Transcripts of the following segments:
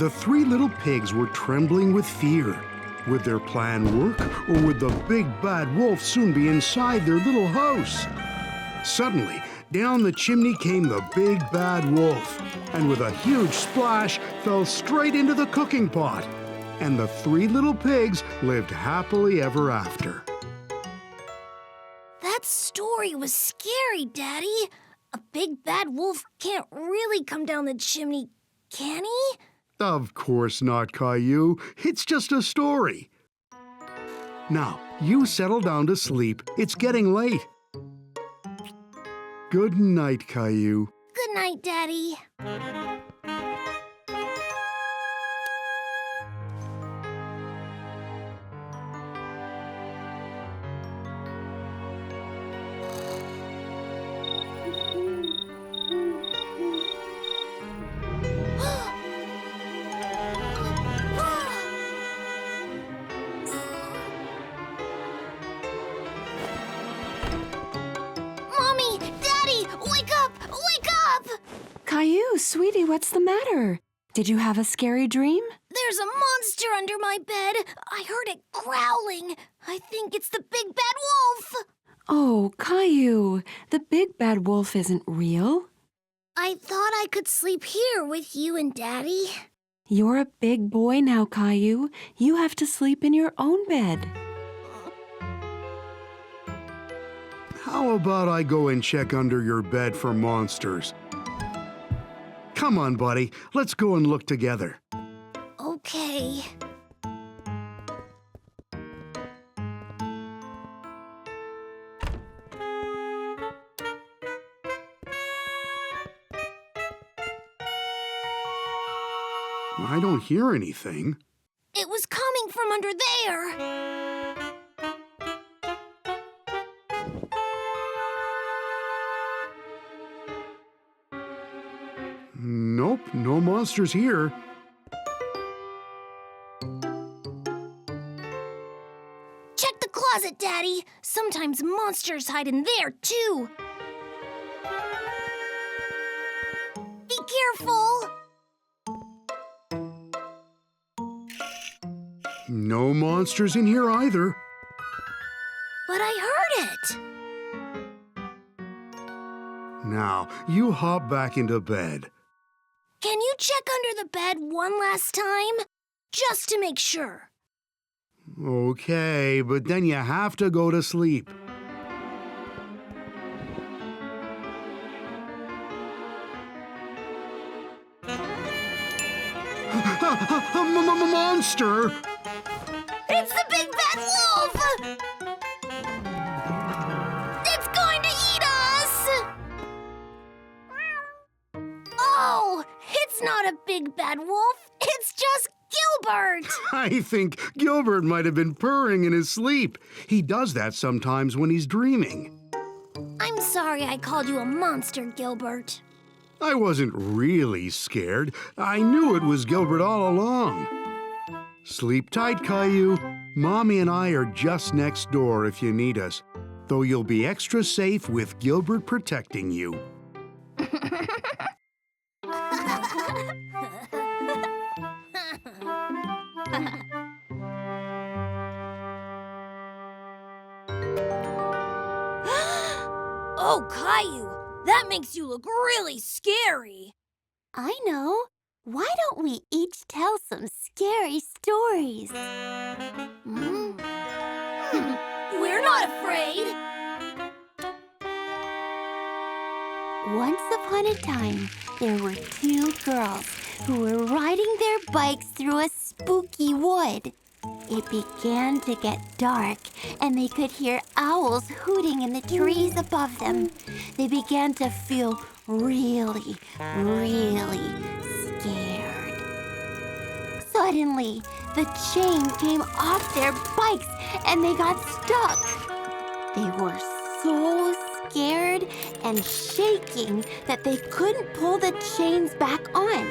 The three little pigs were trembling with fear. Would their plan work, or would the big bad wolf soon be inside their little house? Suddenly, down the chimney came the big bad wolf, and with a huge splash, fell straight into the cooking pot. And the three little pigs lived happily ever after. That story was scary, Daddy. A big bad wolf can't really come down the chimney, can he? Of course not, Caillou. It's just a story. Now, you settle down to sleep. It's getting late. Good night, Caillou. Good night, Daddy. Caillou, sweetie, what's the matter? Did you have a scary dream? There's a monster under my bed. I heard it growling. I think it's the big bad wolf. Oh, Caillou, the big bad wolf isn't real. I thought I could sleep here with you and Daddy. You're a big boy now, Caillou. You have to sleep in your own bed. How about I go and check under your bed for monsters? Come on, buddy. Let's go and look together. Okay. I don't hear anything. It was coming from under there. Nope, no monsters here. Check the closet, Daddy. Sometimes monsters hide in there, too. Be careful. No monsters in here either. But I heard it. Now, you hop back into bed. Can you check under the bed one last time? Just to make sure. Okay, but then you have to go to sleep. A monster! It's the big bad wolf! It's going to eat us! Oh, it's not a big bad wolf. It's just Gilbert. I think Gilbert might have been purring in his sleep. He does that sometimes when he's dreaming. I'm sorry I called you a monster, Gilbert. I wasn't really scared. I knew it was Gilbert all along. Sleep tight, Caillou. Mommy and I are just next door if you need us, though you'll be extra safe with Gilbert protecting you. Oh, Caillou, that makes you look really scary. I know. Why don't we each tell some scary stories? We're not afraid. Once upon a time, there were two girls who were riding their bikes through a spooky wood. It began to get dark, and they could hear owls hooting in the trees above them. They began to feel really, really scared. Suddenly, the chain came off their bikes, and they got stuck. They were so scared and shaking that they couldn't pull the chains back on.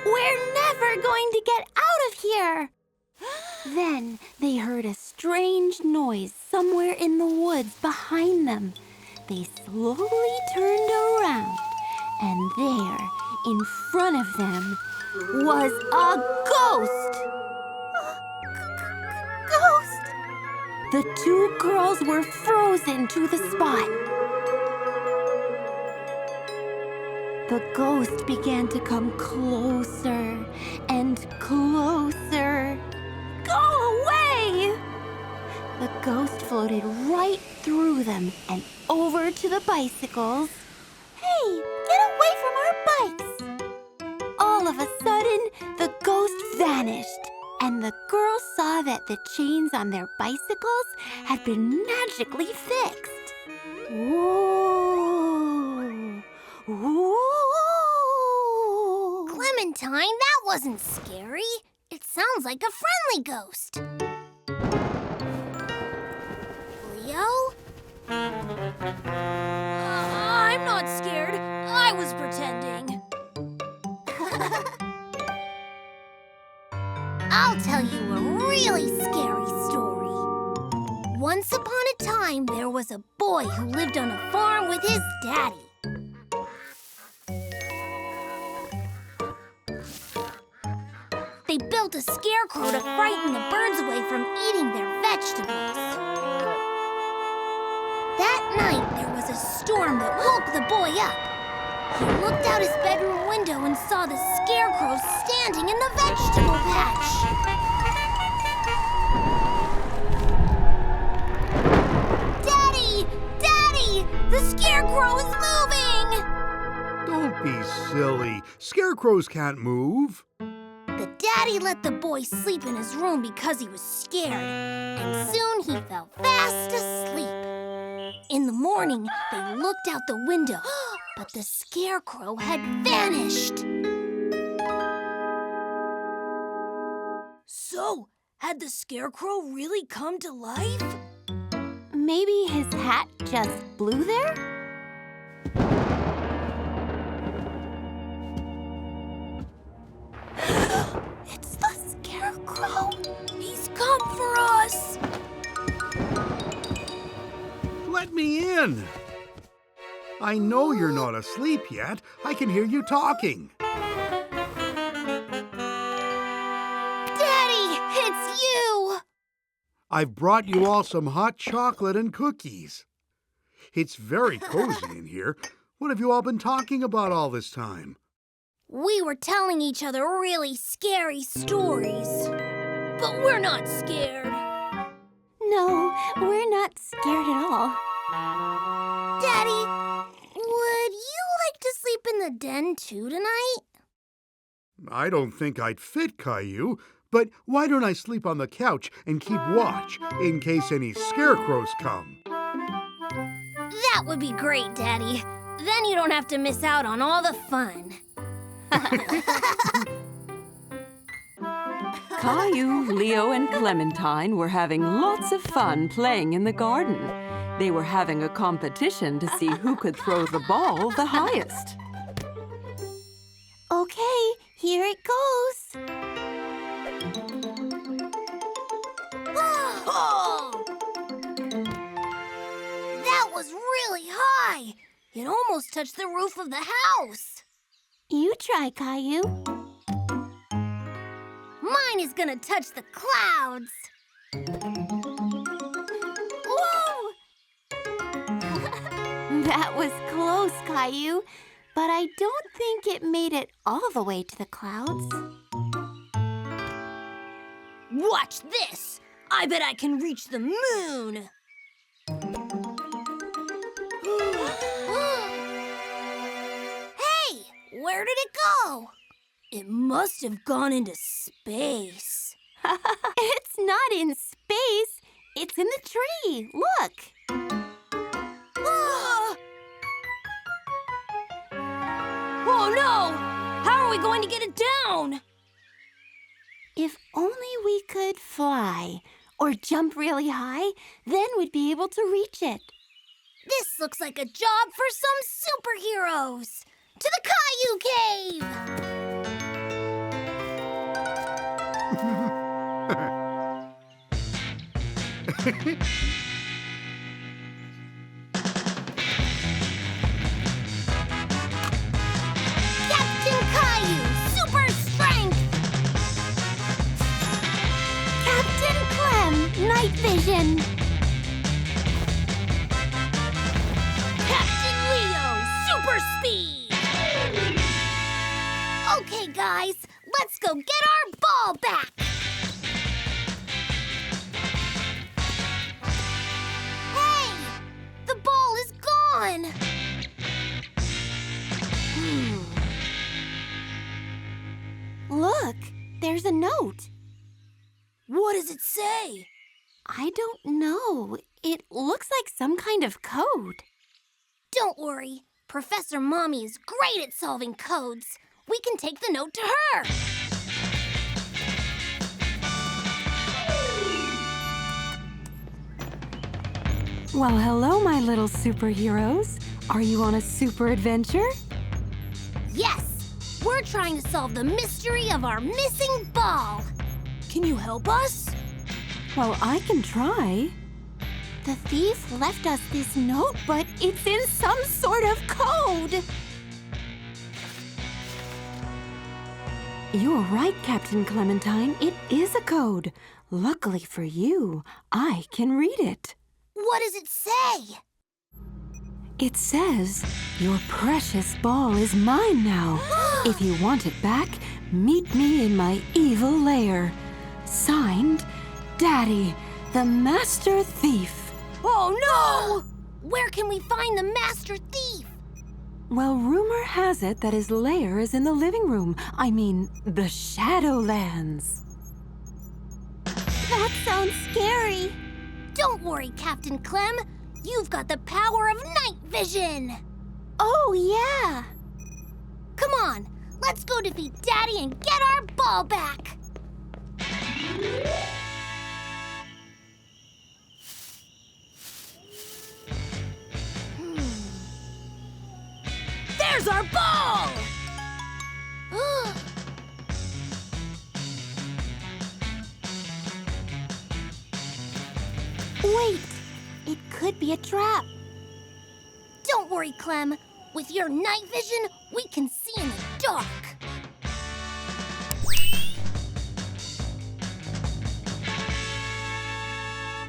We're never going to get out of here! Then they heard a strange noise somewhere in the woods behind them. They slowly turned around, and there, in front of them, was a ghost. Ghost? The two girls were frozen to the spot. The ghost began to come closer and closer. Go away! The ghost floated right through them and over to the bicycles. Hey, get away from our bikes! All of a sudden, the ghost vanished, and the girls saw that the chains on their bicycles had been magically fixed. Whoa! Whoa! Clementine, that wasn't scary. It sounds like a friendly ghost. Leo? I'm not scared. I was pretending. I'll tell you a really scary story. Once upon a time, there was a boy who lived on a farm with his daddy. They built a scarecrow to frighten the birds away from eating their vegetables. That night, there was a storm that woke the boy up. He looked out his bedroom window and saw the scarecrow standing in the vegetable patch. Daddy! Daddy! The scarecrow is moving! Don't be silly. Scarecrows can't move. The daddy let the boy sleep in his room because he was scared, and soon he fell fast asleep. In the morning, they looked out the window, but the scarecrow had vanished. So, had the scarecrow really come to life? Maybe his hat just blew there? It's the scarecrow. He's come for us. Let me in. I know you're not asleep yet. I can hear you talking. Daddy, it's you. I've brought you all some hot chocolate and cookies. It's very cozy in here. What have you all been talking about all this time? We were telling each other really scary stories. But we're not scared. No, we're not scared at all. Daddy, would you like to sleep in the den too tonight? I don't think I'd fit, Caillou, but why don't I sleep on the couch and keep watch in case any scarecrows come? That would be great, Daddy. Then you don't have to miss out on all the fun. Caillou, Leo, and Clementine were having lots of fun playing in the garden. They were having a competition to see who could throw the ball the highest. Okay, here it goes. Oh! That was really high. It almost touched the roof of the house. You try, Caillou. Mine is gonna touch the clouds. Whoa! That was close, Caillou, but I don't think it made it all the way to the clouds. Watch this. I bet I can reach the moon. Hey, where did it go? It must have gone into space. It's not in space. It's in the tree. Look. Oh no! How are we going to get it down? If only we could fly or jump really high, then we'd be able to reach it. This looks like a job for some superheroes. To the Caillou Cave! Captain Caillou, super strength! vision. Captain Leo, super speed! Okay, guys, let's go get our ball back. Hey, the ball is gone. Look, there's a note. What does it say? I don't know. It looks like some kind of code. Don't worry. Professor Mommy is great at solving codes. We can take the note to her. Well, hello, my little superheroes. Are you on a super adventure? Yes, we're trying to solve the mystery of our missing ball. Can you help us? Well, I can try. The thief left us this note, but it's in some sort of code. You're right, Captain Clementine. It is a code. Luckily for you, I can read it. What does it say? It says, your precious ball is mine now. If you want it back, meet me in my evil lair. Signed, Daddy, the Master Thief. Oh, no! Where can we find the Master Thief? Well, rumor has it that his lair is in the living room. I mean, the Shadowlands. That sounds scary. Don't worry, Captain Clem. You've got the power of night vision. Oh, yeah. Come on, let's go defeat Daddy and get our ball back. There's our ball! Wait, it could be a trap. Don't worry, Clem. With your night vision, we can see in the dark.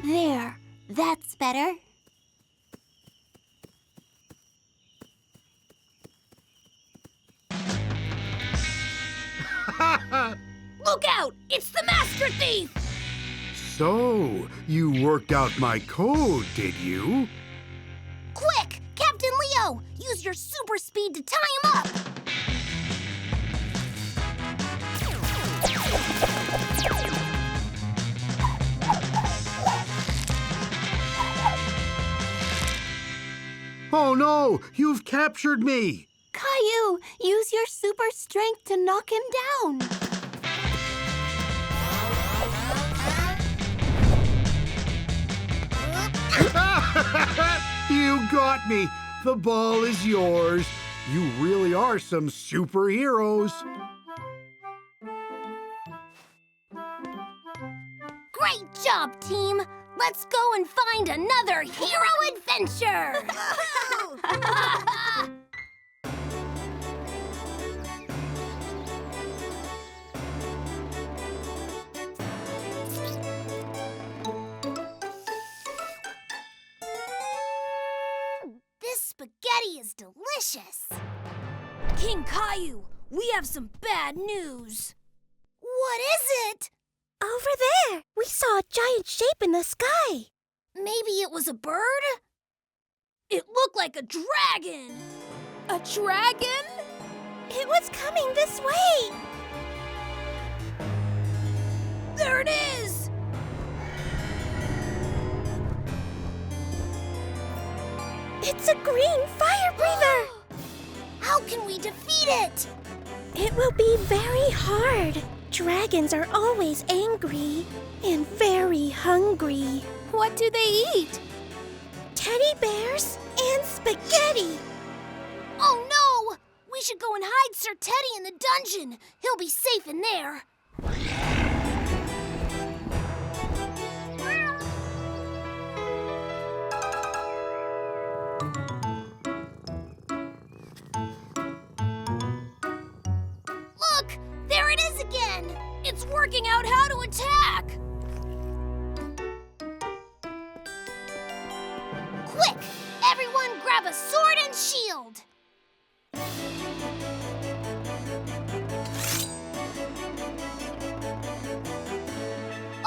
There, that's better. Look out! It's the Master Thief! So, you worked out my code, did you? Quick! Captain Leo! Use your super speed to tie him up! Oh no! You've captured me! Caillou, use your super strength to knock him down. You got me! The ball is yours. You really are some superheroes. Great job, team! Let's go and find another hero adventure! This spaghetti is delicious. King Caillou, we have some bad news. What is it? Over there! We saw a giant shape in the sky! Maybe it was a bird? It looked like a dragon! A dragon? It was coming this way! There it is! It's a green fire breather! How can we defeat it? It will be very hard. Dragons are always angry and very hungry. What do they eat? Teddy bears and spaghetti! Oh no! We should go and hide Sir Teddy in the dungeon. He'll be safe in there. Look! There it is again! It's working out how to attack! have a sword and shield.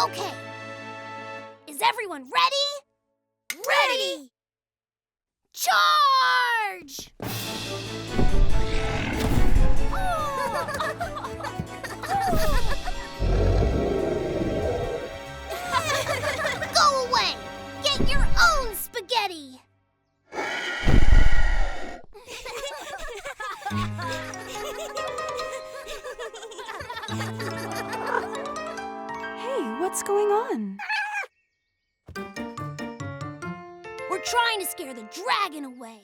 Okay. Is everyone ready? Ready! Charge! Go away! Get your own spaghetti! Hey, what's going on? We're trying to scare the dragon away.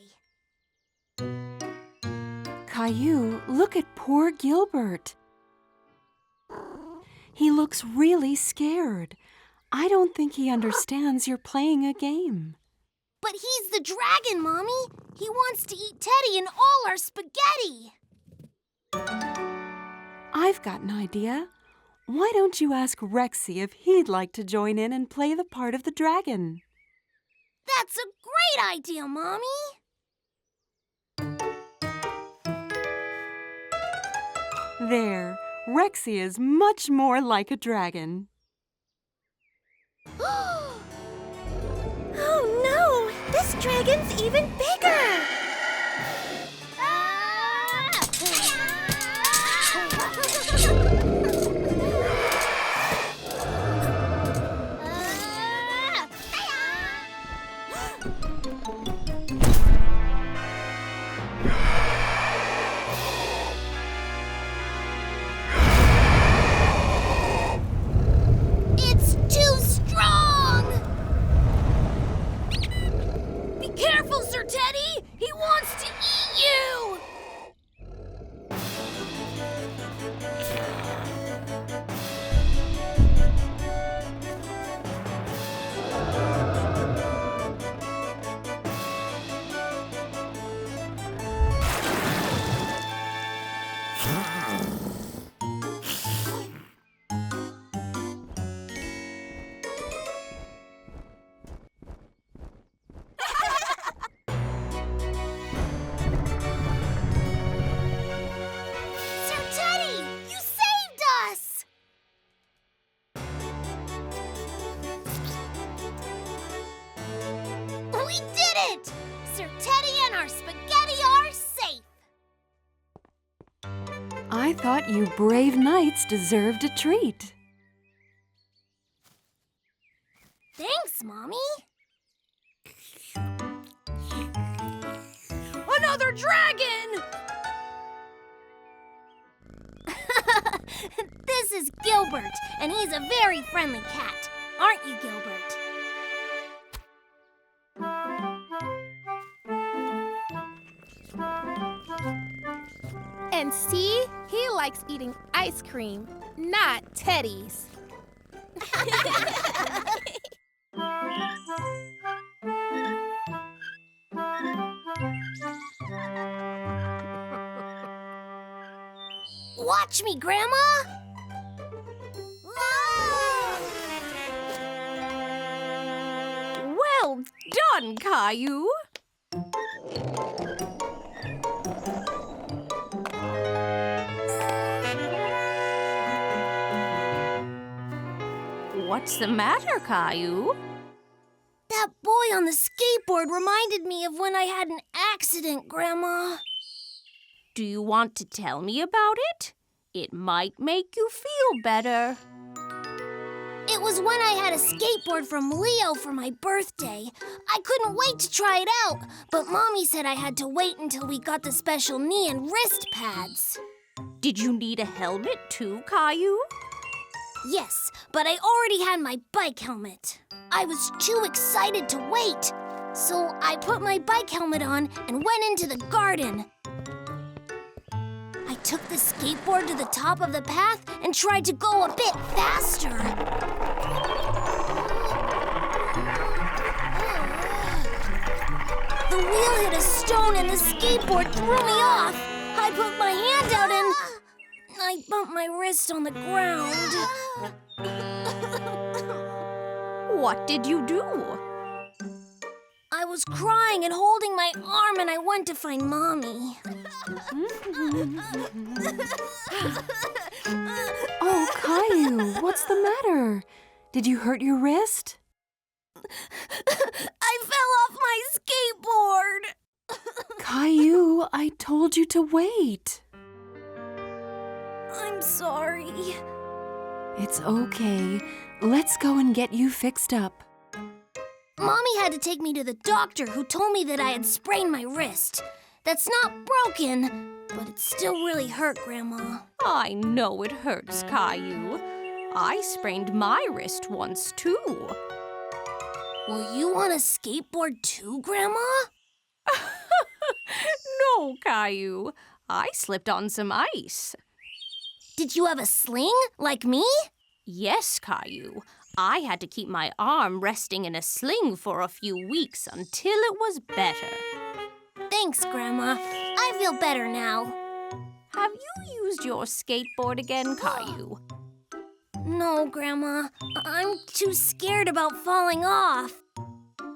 Caillou, look at poor Gilbert. He looks really scared. I don't think he understands you're playing a game. But he's the dragon, Mommy. He wants to eat Teddy and all our spaghetti. I've got an idea. Why don't you ask Rexy if he'd like to join in and play the part of the dragon? That's a great idea, Mommy. There, Rexy is much more like a dragon. Oh no! This dragon's even bigger! It's too strong! Be careful, Sir Teddy! He wants to eat you! Sir Teddy, you saved us! We did it! Sir Teddy and our spaghetti are safe! I thought you brave knights deserved a treat. Thanks, Mommy. Another dragon! This is Gilbert, and he's a very friendly cat. Aren't you, Gilbert? And see, he likes eating ice cream, not Teddy's. Watch me, Grandma! Well done, Caillou. What's the matter, Caillou? That boy on the skateboard reminded me of when I had an accident, Grandma. Do you want to tell me about it? It might make you feel better. It was when I had a skateboard from Leo for my birthday. I couldn't wait to try it out, but Mommy said I had to wait until we got the special knee and wrist pads. Did you need a helmet too, Caillou? Yes, but I already had my bike helmet. I was too excited to wait, so I put my bike helmet on and went into the garden. I took the skateboard to the top of the path and tried to go a bit faster. The wheel hit a stone and the skateboard threw me off. I put my hand out and I bumped my wrist on the ground. What did you do? I was crying and holding my arm, and I went to find Mommy. Oh, Caillou, what's the matter? Did you hurt your wrist? I fell off my skateboard. Caillou, I told you to wait. I'm sorry. It's okay. Let's go and get you fixed up. Mommy had to take me to the doctor, who told me that I had sprained my wrist. That's not broken, but it still really hurt, Grandma. I know it hurts, Caillou. I sprained my wrist once, too. Will you want a skateboard too, Grandma? No, Caillou. I slipped on some ice. Did you have a sling, like me? Yes, Caillou. I had to keep my arm resting in a sling for a few weeks until it was better. Thanks, Grandma. I feel better now. Have you used your skateboard again, Caillou? No, Grandma. I'm too scared about falling off.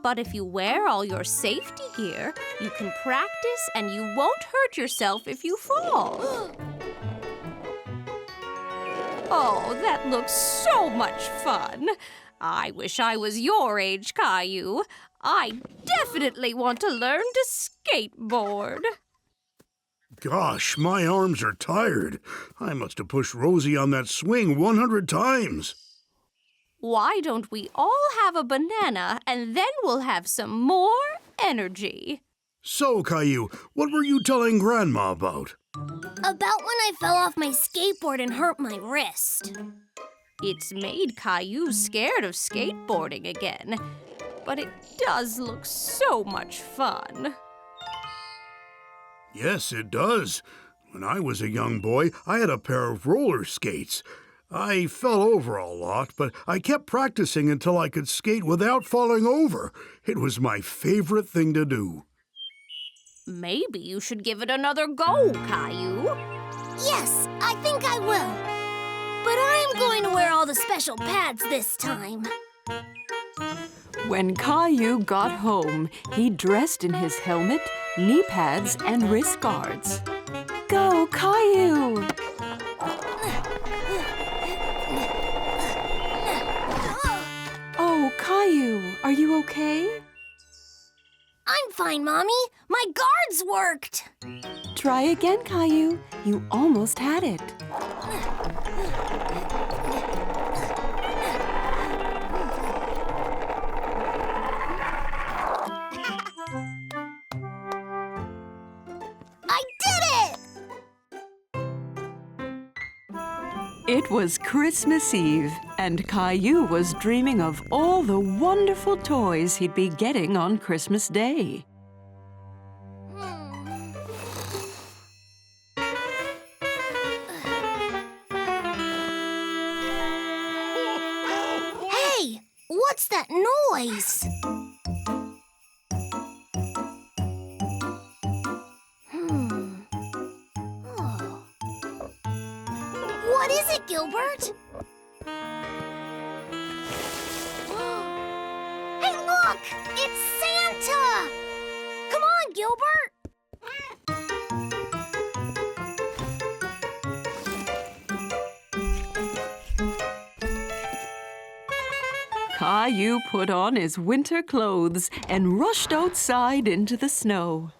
But if you wear all your safety gear, you can practice and you won't hurt yourself if you fall. Oh, that looks so much fun. I wish I was your age, Caillou. I definitely want to learn to skateboard. Gosh, my arms are tired. I must have pushed Rosie on that swing 100 times. Why don't we all have a banana and then we'll have some more energy? So, Caillou, what were you telling Grandma about? About when I fell off my skateboard and hurt my wrist. It's made Caillou scared of skateboarding again, but it does look so much fun. Yes, it does. When I was a young boy, I had a pair of roller skates. I fell over a lot, but I kept practicing until I could skate without falling over. It was my favorite thing to do. Maybe you should give it another go, Caillou. Yes, I think I will. But I'm going to wear all the special pads this time. When Caillou got home, he dressed in his helmet, knee pads, and wrist guards. Go, Caillou! Oh, Caillou, are you okay? I'm fine, Mommy. My guards worked. Try again, Caillou. You almost had it. I did it! It was Christmas Eve, and Caillou was dreaming of all the wonderful toys he'd be getting on Christmas Day. Hey, what's that noise? Oh. What is it, Gilbert? Hey, look! It's Santa! Come on, Gilbert! Caillou put on his winter clothes and rushed outside into the snow.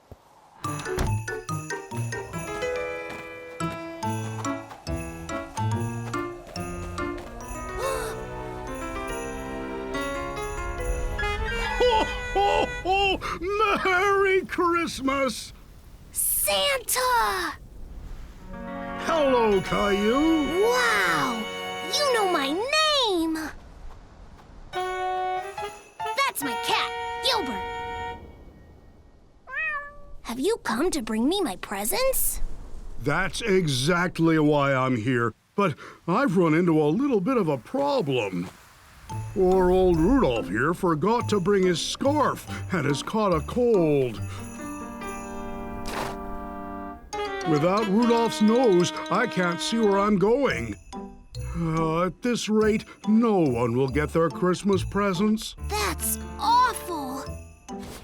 Ho, ho, ho! Merry Christmas! Santa! Hello, Caillou. Wow! You know my name! That's my cat, Gilbert. Have you come to bring me my presents? That's exactly why I'm here, but I've run into a little bit of a problem. Poor old Rudolph here forgot to bring his scarf and has caught a cold. Without Rudolph's nose, I can't see where I'm going. At this rate, no one will get their Christmas presents. That's awful.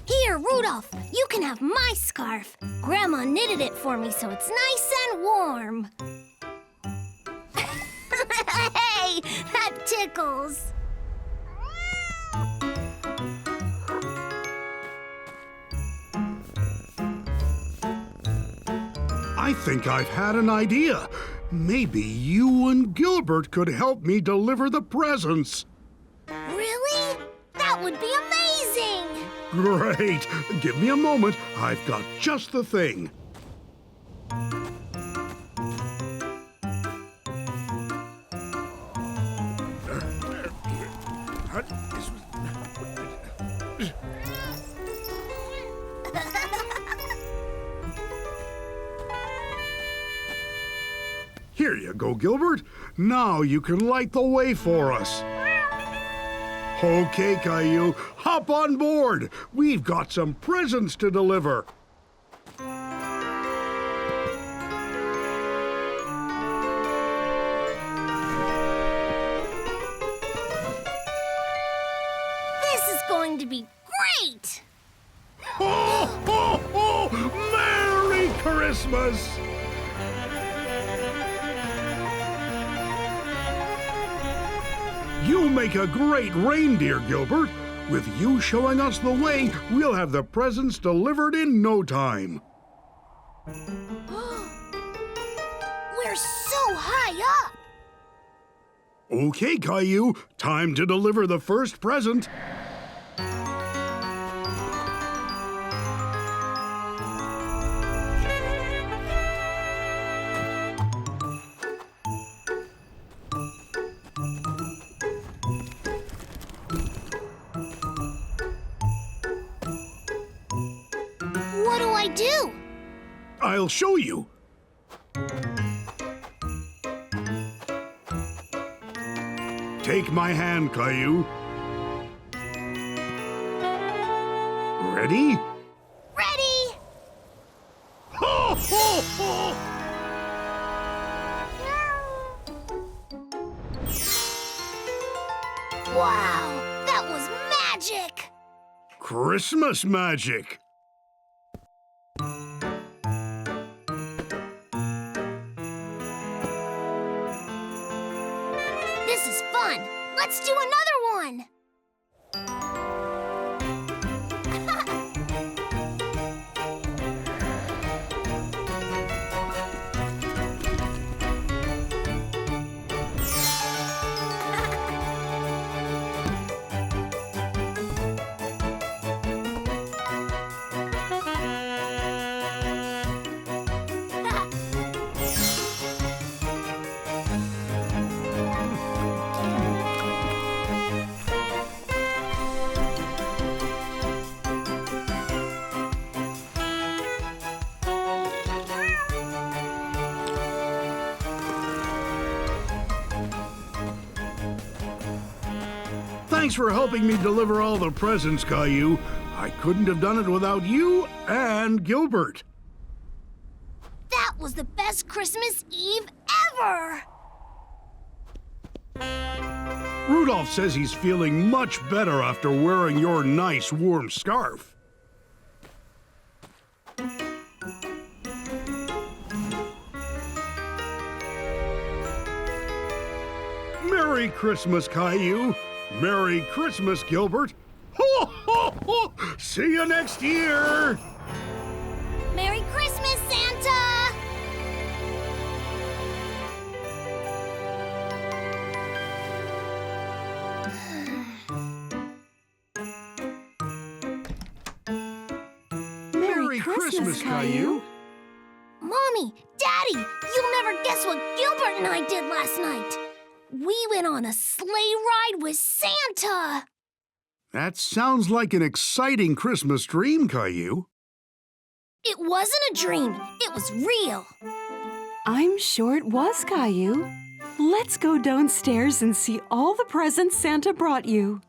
Here, Rudolph, you can have my scarf. Grandma knitted it for me so it's nice and warm. Hey, that tickles. I think I've had an idea. Maybe you and Gilbert could help me deliver the presents. Really? That would be amazing! Great. Give me a moment. I've got just the thing. Here you go, Gilbert. Now you can light the way for us. Okay, Caillou, hop on board. We've got some presents to deliver. This is going to be great! Ho, ho, ho! Merry Christmas! You make a great reindeer, Gilbert. With you showing us the way, we'll have the presents delivered in no time. We're so high up! Okay, Caillou, time to deliver the first present. What do I do? I'll show you. Take my hand, Caillou. Ready? Ready! Ho, ho, ho! Wow, that was magic! Christmas magic. This is fun. Let's do another one. Thanks for helping me deliver all the presents, Caillou. I couldn't have done it without you and Gilbert. That was the best Christmas Eve ever! Rudolph says he's feeling much better after wearing your nice warm scarf. Merry Christmas, Caillou. Merry Christmas, Gilbert. Ho, ho, ho! See you next year! Merry Christmas, Santa! Merry Christmas, Caillou. Mommy, Daddy, you'll never guess what Gilbert and I did last night. We went on a sleigh ride with Santa. That sounds like an exciting Christmas dream, Caillou. It wasn't a dream. It was real. I'm sure it was, Caillou. Let's go downstairs and see all the presents Santa brought you.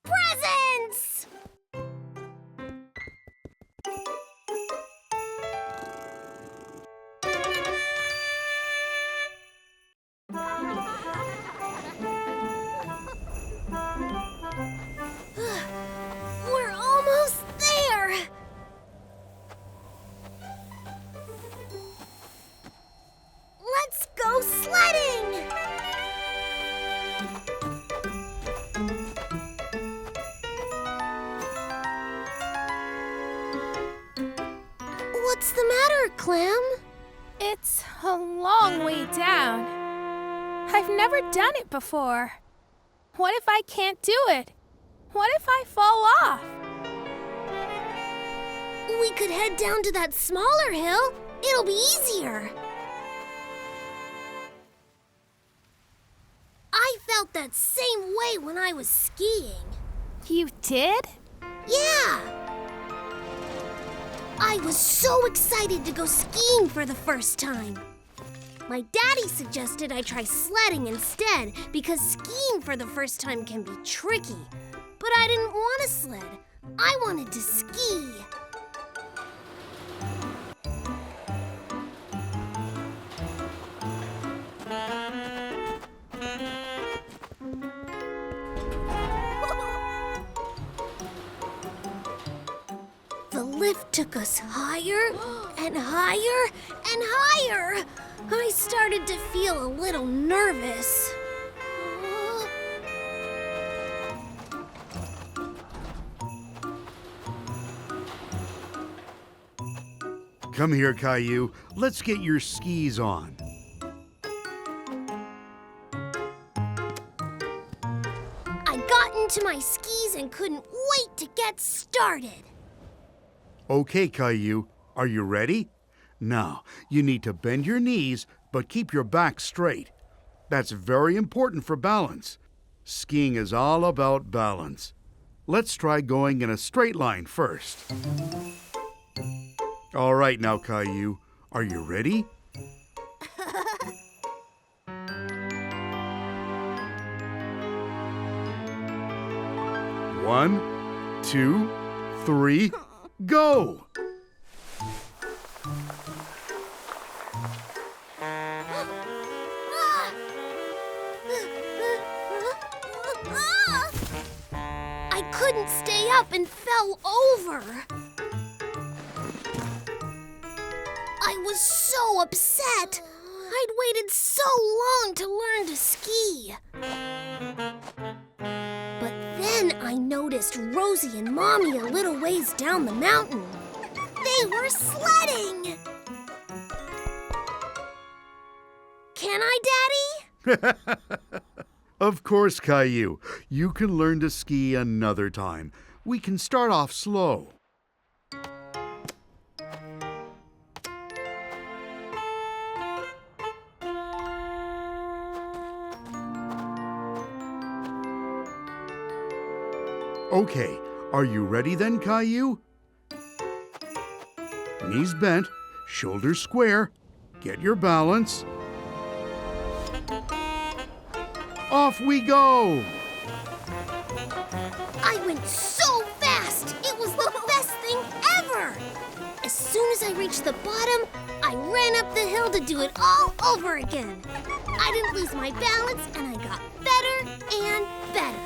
Presents! We're almost there. the matter, Clem? It's a long way down. I've never done it before. What if I can't do it? What if I fall off? We could head down to that smaller hill. It'll be easier. I felt that same way when I was skiing. You did? Yeah! I was so excited to go skiing for the first time. My daddy suggested I try sledding instead because skiing for the first time can be tricky. But I didn't want to sled. I wanted to ski. The lift took us higher and higher and higher. I started to feel a little nervous. Come here, Caillou. Let's get your skis on. I got into my skis and couldn't wait to get started. Okay, Caillou, are you ready? Now, you need to bend your knees, but keep your back straight. That's very important for balance. Skiing is all about balance. Let's try going in a straight line first. All right now, Caillou, are you ready? One, 2, 3, go! I couldn't stay up and fell over. I was so upset. I'd waited so long to learn to ski. But then I noticed Rosie and Mommy a little ways down the mountain. They were sledding. Can I, Daddy? Of course, Caillou. You can learn to ski another time. We can start off slow. Okay, are you ready then, Caillou? Knees bent, shoulders square. Get your balance. Off we go! I went so fast! It was the best thing ever! As soon as I reached the bottom, I ran up the hill to do it all over again. I didn't lose my balance, and I got better and better.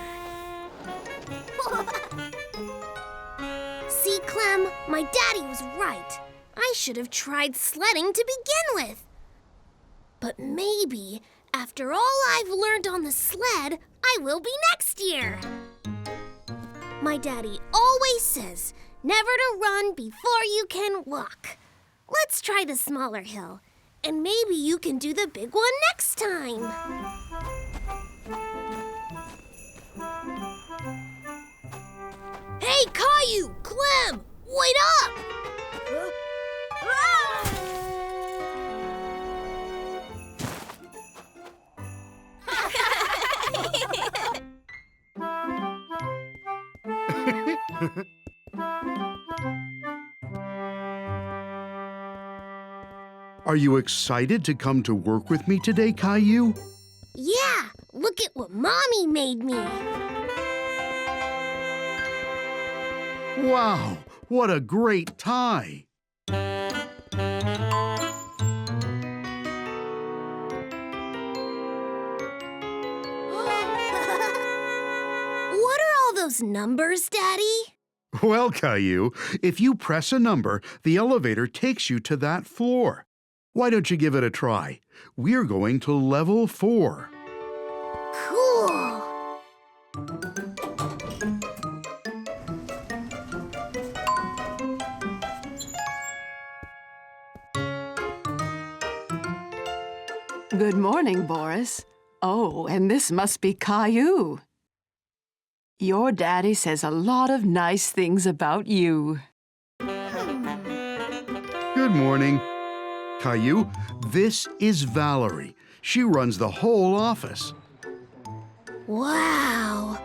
See, Clem, my daddy was right. I should have tried sledding to begin with. But maybe, after all I've learned on the sled, I will be next year. My daddy always says, never to run before you can walk. Let's try the smaller hill, and maybe you can do the big one next time. Hey, Caillou! Clem! Wait up! Are you excited to come to work with me today, Caillou? Yeah, look at what Mommy made me. Wow, what a great tie! What are all those numbers, Daddy? Well, Caillou, if you press a number, the elevator takes you to that floor. Why don't you give it a try? We're going to level 4. Cool. Good morning, Boris. Oh, and this must be Caillou. Your daddy says a lot of nice things about you. Good morning. Caillou, this is Valerie. She runs the whole office. Wow.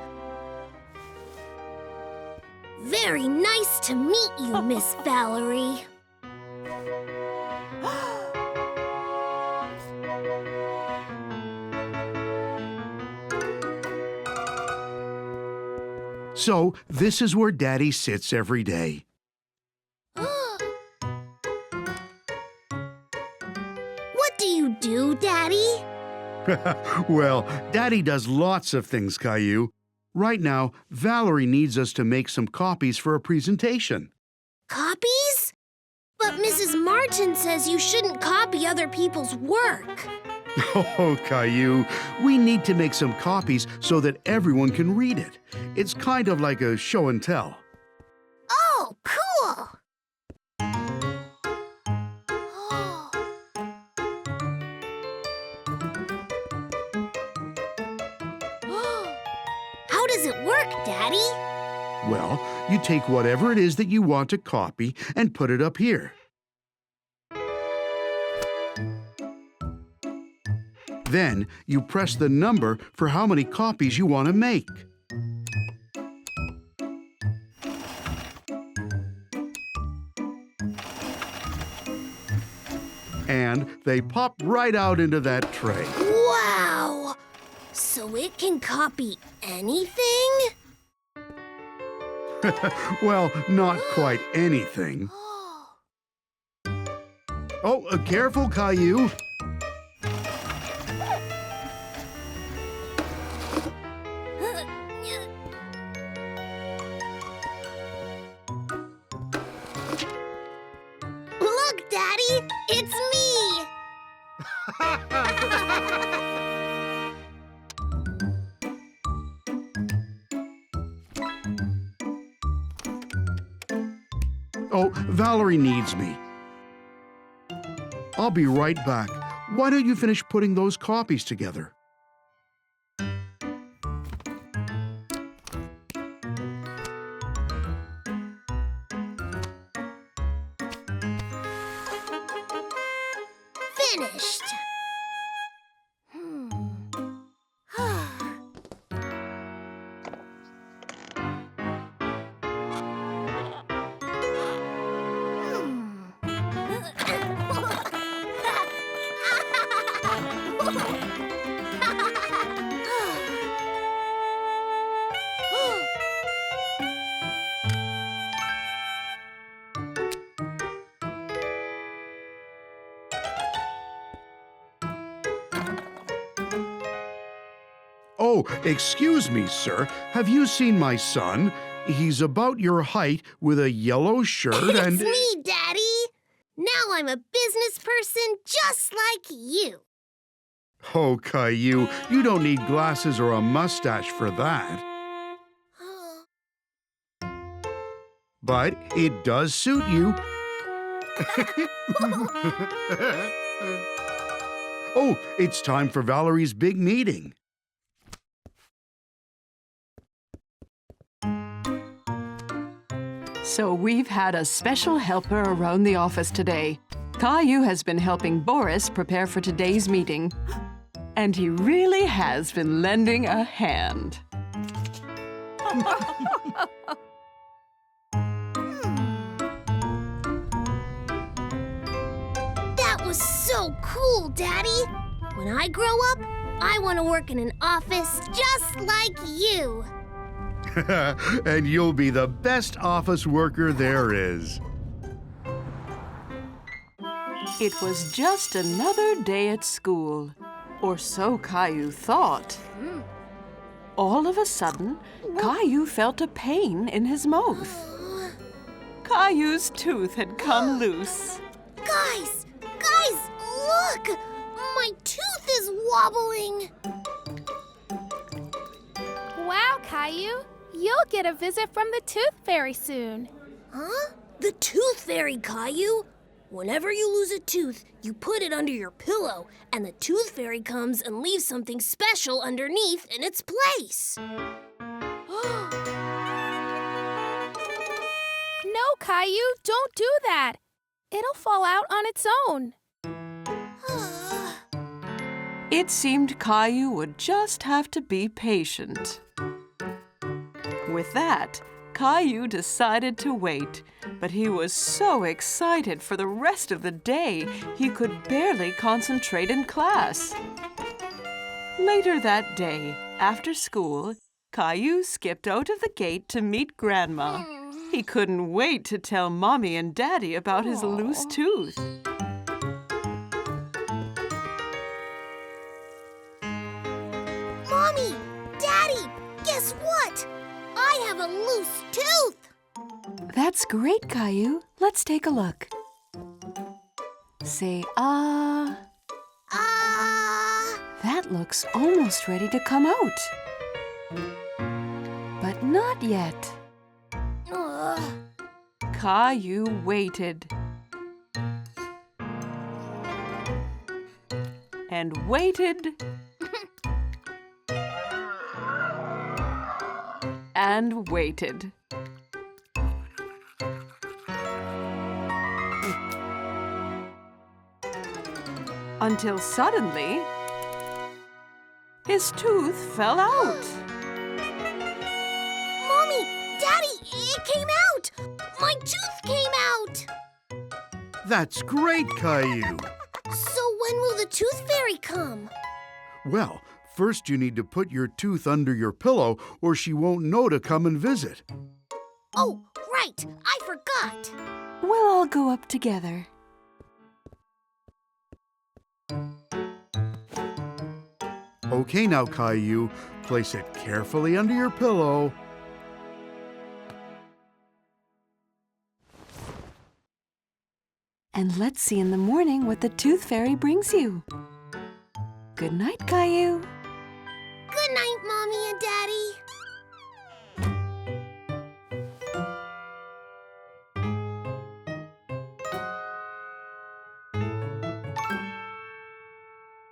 Very nice to meet you, Miss Valerie. So, this is where Daddy sits every day. What do you do, Daddy? Well, Daddy does lots of things, Caillou. Right now, Valerie needs us to make some copies for a presentation. Copies? But Mrs. Martin says you shouldn't copy other people's work. Oh, Caillou, we need to make some copies so that everyone can read it. It's kind of like a show and tell. Oh, cool! How does it work, Daddy? Well, you take whatever it is that you want to copy and put it up here. Then you press the number for how many copies you want to make. And they pop right out into that tray. Wow! So it can copy anything? Well, not quite anything. Oh, careful, Caillou. Look, Daddy! It's me! Oh, Valerie needs me. I'll be right back. Why don't you finish putting those copies together? Finished! Oh, excuse me, sir. Have you seen my son? He's about your height with a yellow shirt and... It's me, Daddy! Now I'm a business person just like you. Oh, Caillou, you don't need glasses or a mustache for that. But it does suit you. Oh, it's time for Valerie's big meeting. So we've had a special helper around the office today. Caillou has been helping Boris prepare for today's meeting. And he really has been lending a hand. That was so cool, Daddy! When I grow up, I want to work in an office just like you. And you'll be the best office worker there is. It was just another day at school, or so Caillou thought. All of a sudden, Caillou felt a pain in his mouth. Caillou's tooth had come loose. Guys, look! My tooth is wobbling. Wow, Caillou. You'll get a visit from the Tooth Fairy soon. Huh? The Tooth Fairy, Caillou? Whenever you lose a tooth, you put it under your pillow, and the tooth fairy comes and leaves something special underneath in its place. No, Caillou, don't do that. It'll fall out on its own. It seemed Caillou would just have to be patient. With that, Caillou decided to wait, but he was so excited for the rest of the day he could barely concentrate in class. Later that day, after school, Caillou skipped out of the gate to meet Grandma. He couldn't wait to tell Mommy and Daddy about his loose tooth. Mommy! Daddy! Guess what? I have a loose tooth! That's great, Caillou. Let's take a look. Say, ah. Ah! That looks almost ready to come out. But not yet. Caillou waited. And waited. And waited. Until suddenly, his tooth fell out. Mommy! Daddy! It came out! My tooth came out! That's great, Caillou. So when will the tooth fairy come? Well, first you need to put your tooth under your pillow or she won't know to come and visit. Oh, right! I forgot! We'll all go up together. Okay now, Caillou, place it carefully under your pillow. And let's see in the morning what the tooth fairy brings you. Good night, Caillou. Good night, Mommy and Daddy.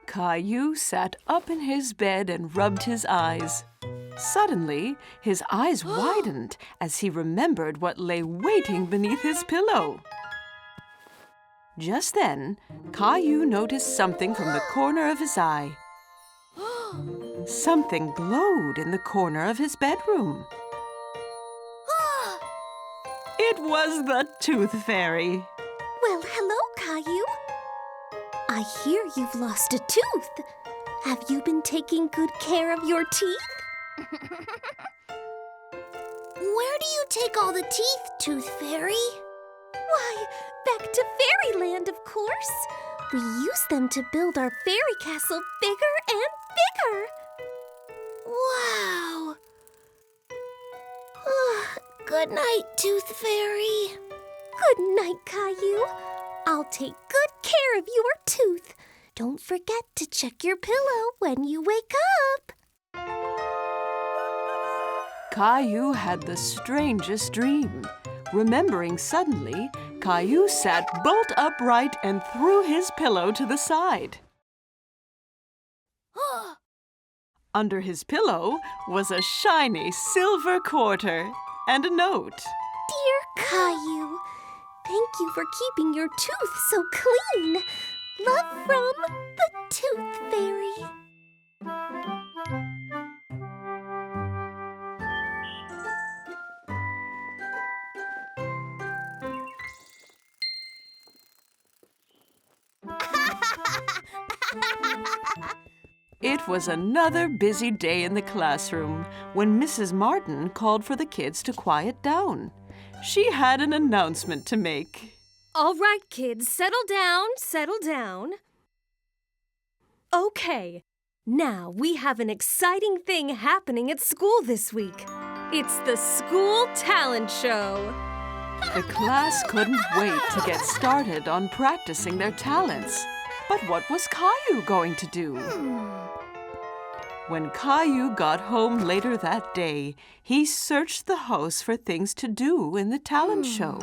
Caillou sat up in his bed and rubbed his eyes. Suddenly, his eyes widened as he remembered what lay waiting beneath his pillow. Just then, Caillou noticed something from the corner of his eye. Something glowed in the corner of his bedroom. It was the Tooth Fairy. Well, hello, Caillou. I hear you've lost a tooth. Have you been taking good care of your teeth? Where do you take all the teeth, Tooth Fairy? Why, back to Fairyland, of course. We use them to build our fairy castle bigger and bigger. Wow. Good night, Tooth Fairy. Good night, Caillou. I'll take good care of your tooth. Don't forget to check your pillow when you wake up. Caillou had the strangest dream. Remembering suddenly, Caillou sat bolt upright and threw his pillow to the side. Under his pillow was a shiny silver quarter and a note. Dear Caillou, thank you for keeping your tooth so clean. Love from the Tooth Fairy. It was another busy day in the classroom when Mrs. Martin called for the kids to quiet down. She had an announcement to make. All right, kids, settle down, settle down. Okay, now we have an exciting thing happening at school this week. It's the school talent show. The class couldn't wait to get started on practicing their talents. But what was Caillou going to do? When Caillou got home later that day, he searched the house for things to do in the talent show.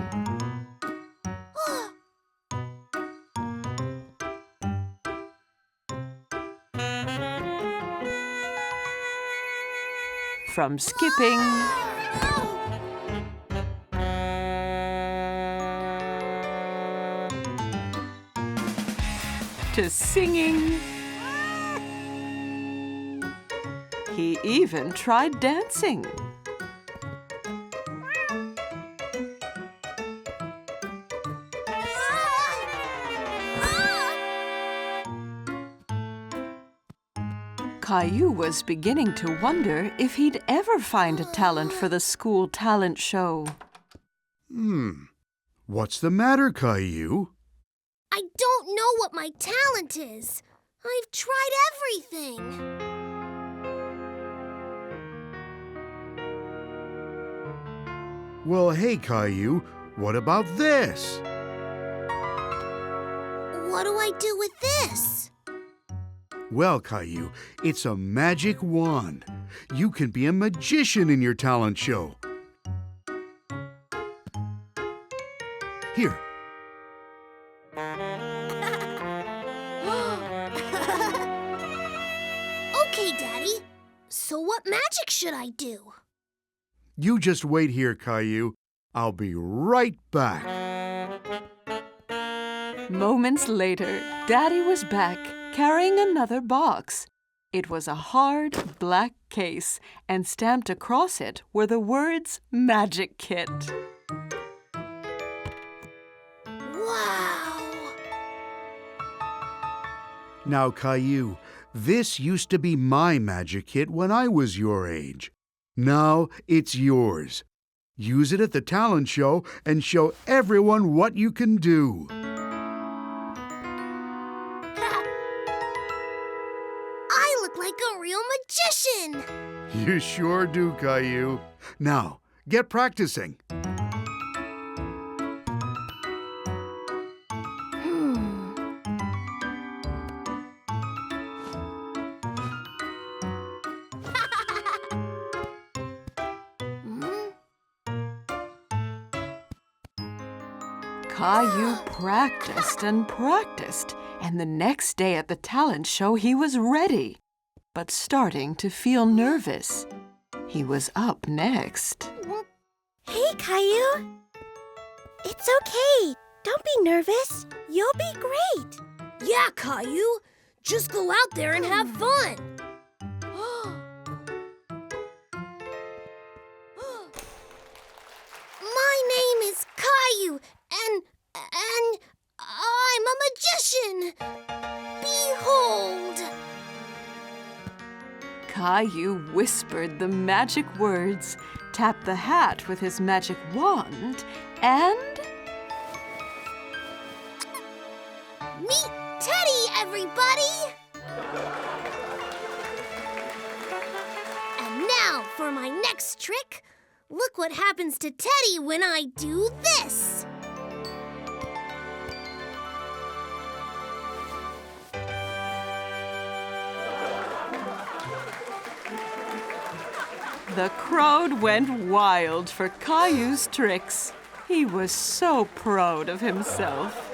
from skipping to singing. He even tried dancing. Caillou was beginning to wonder if he'd ever find a talent for the school talent show. What's the matter, Caillou? I don't know what my talent is. I've tried everything. Well, hey, Caillou, what about this? What do I do with this? Well, Caillou, it's a magic wand. You can be a magician in your talent show. Here. Okay, Daddy. So what magic should I do? You just wait here, Caillou. I'll be right back. Moments later, Daddy was back, carrying another box. It was a hard, black case, and stamped across it were the words Magic Kit. Wow! Now, Caillou, this used to be my magic kit when I was your age. Now it's yours. Use it at the talent show and show everyone what you can do. I look like a real magician! You sure do, Caillou. Now, get practicing. Caillou practiced and practiced, and the next day at the talent show he was ready, but starting to feel nervous. He was up next. Hey, Caillou. It's okay. Don't be nervous. You'll be great. Yeah, Caillou. Just go out there and have fun. My name is Caillou, and I'm a magician. Behold! Caillou whispered the magic words, tapped the hat with his magic wand, and... Meet Teddy, everybody! And now for my next trick. Look what happens to Teddy when I do this. The crowd went wild for Caillou's tricks. He was so proud of himself.